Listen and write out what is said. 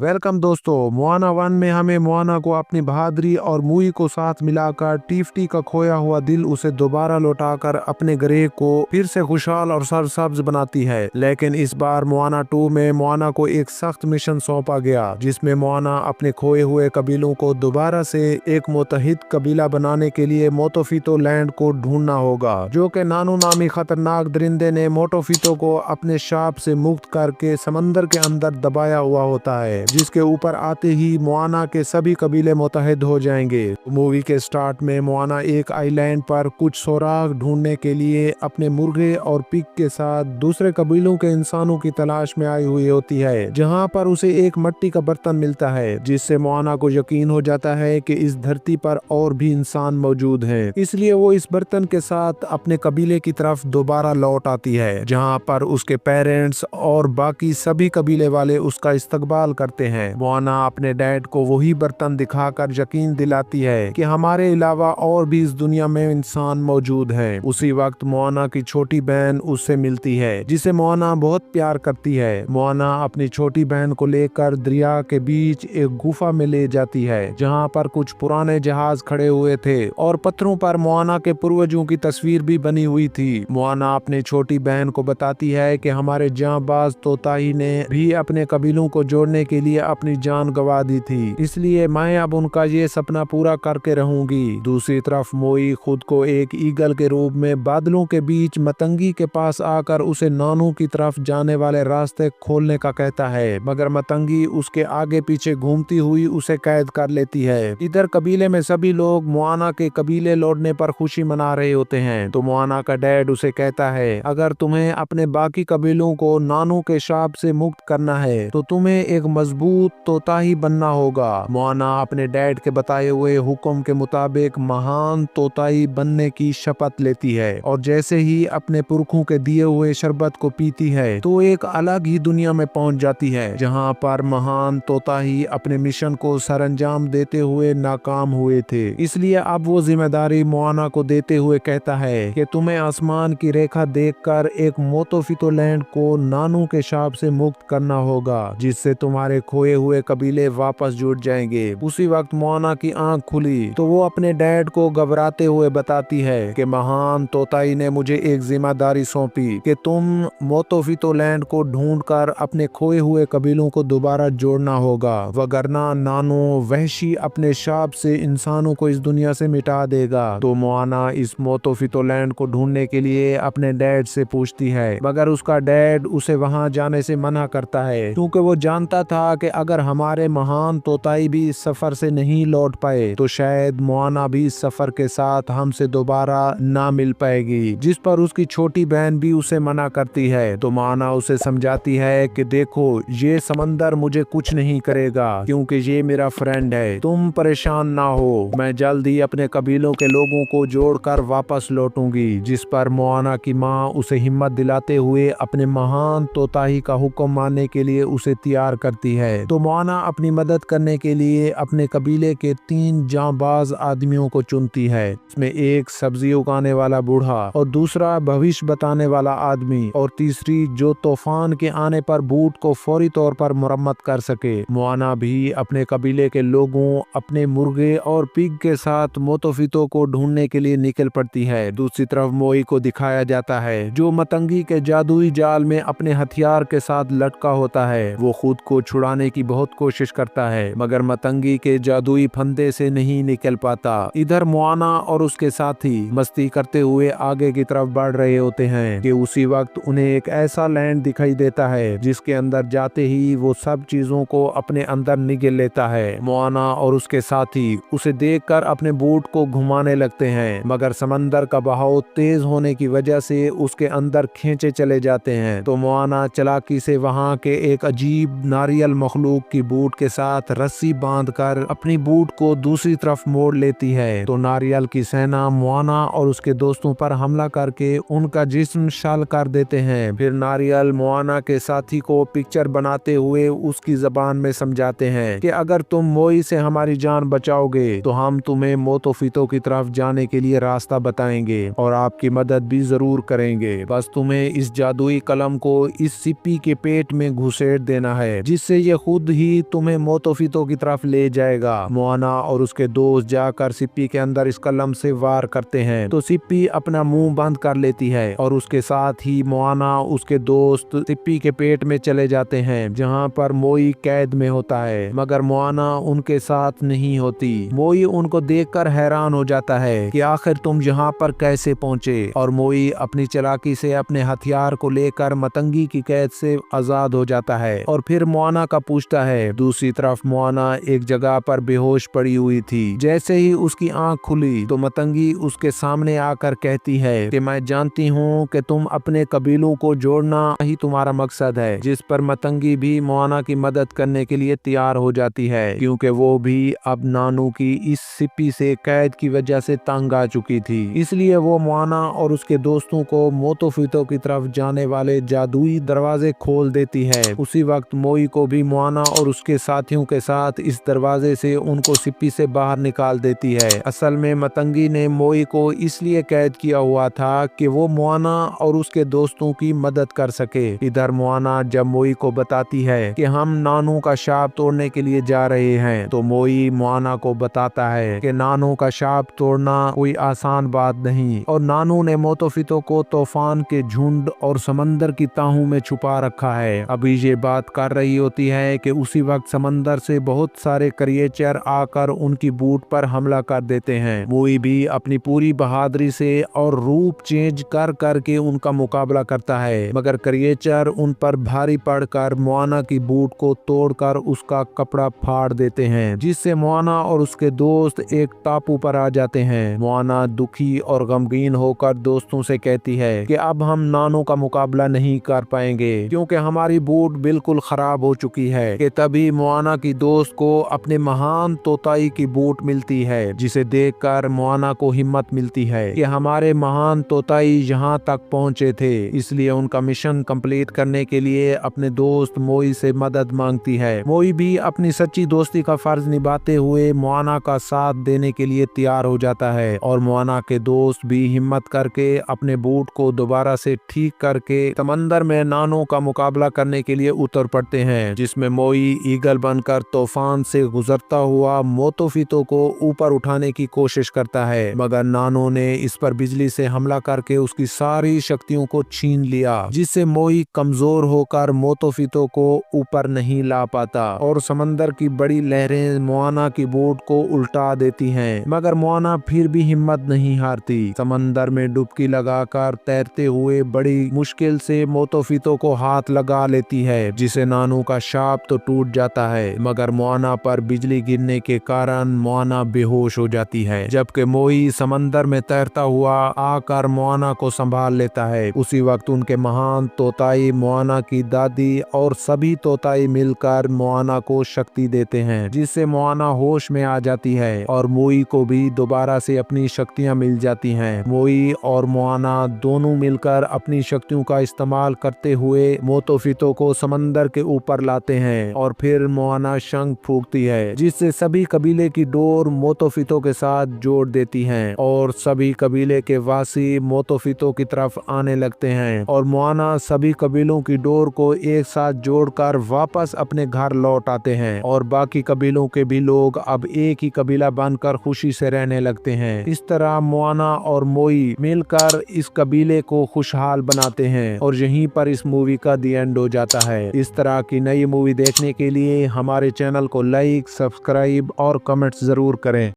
Welcome दोस्तों। Moana 1 में हमें मोआना को अपनी बहादुरी और मूई को साथ मिलाकर टिफ्टी का खोया हुआ दिल उसे दोबारा लौटाकर अपने गृह को फिर से खुशहाल और सरसब्ज बनाती है। लेकिन इस बार मोआना 2 में मोआना को एक सख्त मिशन सौंपा गया, जिसमें मोआना अपने खोए हुए कबीलों को दोबारा से एक मुत्तहिद कबीला बनाने के लिए मोटोफितो लैंड को ढूंढना होगा, जो कि नानू नामी खतरनाक दरिंदे ने मोटोफितो को अपने शाप से मुक्त करके समंदर के अंदर दबाया हुआ होता है, जिसके ऊपर आते ही मोआना के सभी कबीले मुत्तहिद हो जाएंगे। मूवी के स्टार्ट में मोआना एक आइलैंड पर कुछ सुराग ढूंढने के लिए अपने मुर्गे और पिग के साथ दूसरे कबीलों के इंसानों की तलाश में आई हुई होती है, जहां पर उसे एक मिट्टी का बर्तन मिलता है, जिससे मोआना को यकीन हो जाता है कि इस धरती पर और भी इंसान मौजूद हैं। इसलिए वो इस बर्तन के साथ अपने कबीले की तरफ दोबारा लौट आती है, जहां पर उसके पेरेंट्स और बाकी सभी कबीले वाले उसका इस्तकबाल करते हैं। मोआना अपने डैड को वही बर्तन दिखाकर यकीन दिलाती है कि हमारे अलावा और भी इस दुनिया में इंसान मौजूद हैं। उसी वक्त मोआना की छोटी बहन उससे मिलती है, जिसे मोआना बहुत प्यार करती है। मोआना अपनी छोटी बहन को लेकर दरिया के बीच एक गुफा में ले जाती है, जहां पर कुछ पुराने जहाज खड़े हुए थे और पत्थरों पर मोआना के पूर्वजों की तस्वीर भी बनी हुई थी। मोआना अपनी छोटी बहन को बताती है कि हमारे जांबाज तोताई ने भी अपने कबीलों को जोड़ने के लिए अपनी जान गंवा दी थी, इसलिए मैं अब उनका ये सपना पूरा करके रहूंगी। दूसरी तरफ मोई खुद को एक ईगल के रूप में बादलों के बीच मतंगी के पास आकर उसे नानू की तरफ जाने वाले रास्ते खोलने का कहता है, मगर मतंगी उसके आगे पीछे घूमती हुई उसे कैद कर लेती है। इधर कबीले में सभी लोग मोआना के कबीले लौटने पर खुशी मना रहे होते हैं, तो मोआना का डैड उसे कहता है, अगर तुम्हें अपने बाकी कबीलों को नानू के शाप से मुक्त करना है तो तुम्हें एक मजबूत तोताई बनना होगा। मोआना अपने डैड के बताए हुए हुक्म के मुताबिक महान तोताई बनने की शपथ लेती है, और जैसे ही अपने पुरखों के दिए हुए शरबत को पीती है तो एक अलग ही दुनिया में पहुंच जाती है, जहां पर महान तोताई अपने मिशन को सरंजाम देते हुए नाकाम हुए थे। इसलिए अब वो जिम्मेदारी मोआना को देते हुए कहता है कि तुम्हें आसमान की रेखा देखकर एक मोटोफितो लैंड को नानू के शाप से मुक्त करना होगा, जिससे तुम्हारे खोए हुए कबीले वापस जुड़ जाएंगे। उसी वक्त मोआना की आंख खुली तो वो अपने डैड को घबराते हुए बताती है कि महान तोताई ने मुझे एक जिम्मेदारी सौंपी कि तुम मोटोफितो लैंड को ढूंढकर अपने खोए हुए कबीलों को दोबारा जोड़ना होगा, वगरना नानू वहशी अपने शाप से इंसानों को इस दुनिया से मिटा देगा। तो मोआना इस मोटोफितो लैंड को ढूंढने के लिए अपने डैड से पूछती है, मगर उसका डैड उसे वहां जाने से मना करता है, क्योंकि वो जानता था कि अगर हमारे महान तोताई भी इस सफर से नहीं लौट पाए तो शायद मोआना भी इस सफर के साथ हमसे दोबारा ना मिल पाएगी, जिस पर उसकी छोटी बहन भी उसे मना करती है। तो मोआना उसे समझाती है कि देखो, ये समंदर मुझे कुछ नहीं करेगा, क्योंकि ये मेरा फ्रेंड है, तुम परेशान ना हो, मैं जल्द ही अपने कबीलों के लोगों को जोड़कर वापस लौटूंगी। जिस पर मोआना की माँ उसे हिम्मत दिलाते हुए अपने महान तोताई का हुक्म मानने के लिए उसे तैयार करती है। तो मोआना अपनी मदद करने के लिए अपने कबीले के 3 जांबाज आदमियों को चुनती है। इसमें एक सब्जी उगाने वाला बूढ़ा, और दूसरा भविष्य बताने वाला आदमी, और तीसरी जो तूफान के आने पर बूट को फौरी तौर पर मुरम्मत कर सके। मोआना भी अपने कबीले के लोगों, अपने मुर्गे और पिग के साथ मोटोफितो को ढूंढने के लिए निकल पड़ती है। दूसरी तरफ मोई को दिखाया जाता है, जो मतंगी के जादुई जाल में अपने हथियार के साथ लटका होता है। वो खुद को छुड़ाने की बहुत कोशिश करता है, मगर मतंगी के जादुई फंदे से नहीं निकल पाता। इधर मोआना और उसके साथी मस्ती करते हुए आगे की तरफ बढ़ रहे होते हैं कि उसी वक्त उन्हें एक ऐसा लैंड दिखाई देता है, जिसके अंदर जाते ही वो सब चीजों को अपने अंदर निगल लेता है। मोआना और उसके साथी उसे देखकर अपने बोट को घुमाने लगते हैं, मगर समंदर का बहाव तेज होने की वजह से उसके अंदर खींचे चले जाते हैं। तो मोआना चालाकी से वहां के एक अजीब नारियल मखलूक की बूट के साथ रस्सी बांधकर अपनी बूट को दूसरी तरफ मोड़ लेती है। तो नारियल की सेना मोआना और उसके दोस्तों पर हमला करके उनका जिस्म शाल कर देते हैं। फिर नारियल मोआना के साथी को पिक्चर बनाते हुए उसकी जबान में समझाते हैं कि अगर तुम मोई से हमारी जान बचाओगे तो हम तुम्हें मोटोफितो की तरफ जाने के लिए रास्ता बताएंगे और आपकी मदद भी जरूर करेंगे। बस तुम्हें इस जादुई कलम को इस सिप्पी के पेट में घुसेड़ देना है, जिससे ये खुद ही तुम्हें मोतोफितो की तरफ ले जाएगा। मोआना और उसके दोस्त जाकर सिप्पी के अंदर इस कलम से वार करते हैं तो सिप्पी अपना मुंह बंद कर लेती है और उसके साथ ही मोआना उसके दोस्त सिप्पी के पेट में चले जाते हैं जहाँ पर मोई कैद में होता है, मगर मोआना उनके साथ नहीं होती। मोई उनको देखकर हैरान हो जाता है कि आखिर तुम यहाँ पर कैसे पहुँचे, और मोई अपनी चालाकी से अपने हथियार को लेकर मतंगी की कैद से आजाद हो जाता है और फिर मोआना का पूछता है। दूसरी तरफ मोआना एक जगह पर बेहोश पड़ी हुई थी। जैसे ही उसकी आंख खुली तो मतंगी उसके सामने आकर कहती है कि मैं जानती हूँ कि तुम अपने कबीलों को जोड़ना ही तुम्हारा मकसद है, जिस पर मतंगी भी मोआना की मदद करने के लिए तैयार हो जाती है क्योंकि वो भी अब नानू की इस सिप्पी से कैद की वजह से तंग आ चुकी थी। इसलिए वो मोआना और उसके दोस्तों को मोतोफितो की तरफ जाने वाले जादुई दरवाजे खोल देती है। उसी वक्त मोई को भी मोआना और उसके साथियों के साथ इस दरवाजे से उनको सिप्पी से बाहर निकाल देती है। असल में मतंगी ने मोई को इसलिए कैद किया हुआ था कि वो मोआना और उसके दोस्तों की मदद कर सके। इधर मोआना जब मोई को बताती है कि हम नानू का शाप तोड़ने के लिए जा रहे हैं तो मोई मोआना को बताता है कि नानू का शाप तोड़ना कोई आसान बात नहीं और नानू ने मोतोफितो को तूफान के झुंड और समंदर की ताहू में छुपा रखा है। अभी ये बात कर रही होती है कि उसी वक्त समंदर से बहुत सारे क्रिएचर आकर उनकी बूट पर हमला कर देते हैं। मोई भी अपनी पूरी बहादुरी से और रूप चेंज कर करके उनका मुकाबला करता है, मगर क्रिएचर उन पर भारी पड़कर मोआना की बूट को तोड़कर उसका कपड़ा फाड़ देते हैं, जिससे मोआना और उसके दोस्त एक टापू पर आ जाते हैं। मोआना दुखी और गमगीन होकर दोस्तों से कहती है कि अब हम नानू का मुकाबला नहीं कर पाएंगे क्योंकि हमारी बूट बिल्कुल खराब हो चुकी है। कि तभी मोआना की दोस्त को अपने महान तोताई की बूट मिलती है, जिसे देखकर मोआना को हिम्मत मिलती है कि हमारे महान तोताई यहाँ तक पहुँचे थे। इसलिए उनका मिशन कंप्लीट करने के लिए अपने दोस्त मोई से मदद मांगती है। मोई भी अपनी सच्ची दोस्ती का फर्ज निभाते हुए मोआना का साथ देने के लिए तैयार हो जाता है और मोआना के दोस्त भी हिम्मत करके अपने बूट को दोबारा से ठीक करके समंदर में नानू का मुकाबला करने के लिए उतर पड़ते हैं, जिसमें मोई ईगल बनकर तूफान से गुजरता हुआ मोतोफितो को ऊपर उठाने की कोशिश करता है, मगर नानू ने इस पर बिजली से हमला करके उसकी सारी शक्तियों को छीन लिया, जिससे मोई कमजोर होकर मोतोफितो को ऊपर नहीं ला पाता और समंदर की बड़ी लहरें मोआना की बोट को उल्टा देती हैं, मगर मोआना फिर भी हिम्मत नहीं हारती। समंदर में डुबकी लगाकर तैरते हुए बड़ी मुश्किल से मोतोफितो को हाथ लगा लेती है, जिसे नानू का शाप तो टूट जाता है, मगर मोआना पर बिजली गिरने के कारण मोआना बेहोश हो जाती है, जबकि मोई समंदर में तैरता हुआ आकर मोआना को संभाल लेता है। उसी वक्त उनके महान तोताई मोआना की दादी और सभी तोताई मिलकर मोआना को शक्ति देते हैं, जिससे मोआना होश में आ जाती है और मोई को भी दोबारा से अपनी शक्तियां मिल जाती हैं। मोई और मोआना दोनों मिलकर अपनी शक्तियों का इस्तेमाल करते हुए मोतोफितो को समंदर के ऊपर लाते हैं और फिर मोआना शंख फूंकती है, जिससे सभी कबीले की डोर मोतोफितो के साथ जोड़ देती हैं और सभी कबीले के वासी मोतोफितो की तरफ आने लगते हैं और मोआना सभी कबीलों की डोर को एक साथ जोड़कर वापस अपने घर लौट आते हैं और बाकी कबीलों के भी लोग अब एक ही कबीला बनकर खुशी से रहने लगते हैं। इस तरह मोआना और मोई मिलकर इस कबीले को खुशहाल बनाते हैं और यहीं पर इस मूवी का दी एंड हो जाता है। इस तरह की नई मूवी देखने के लिए हमारे चैनल को लाइक, सब्सक्राइब और कमेंट्स जरूर करें।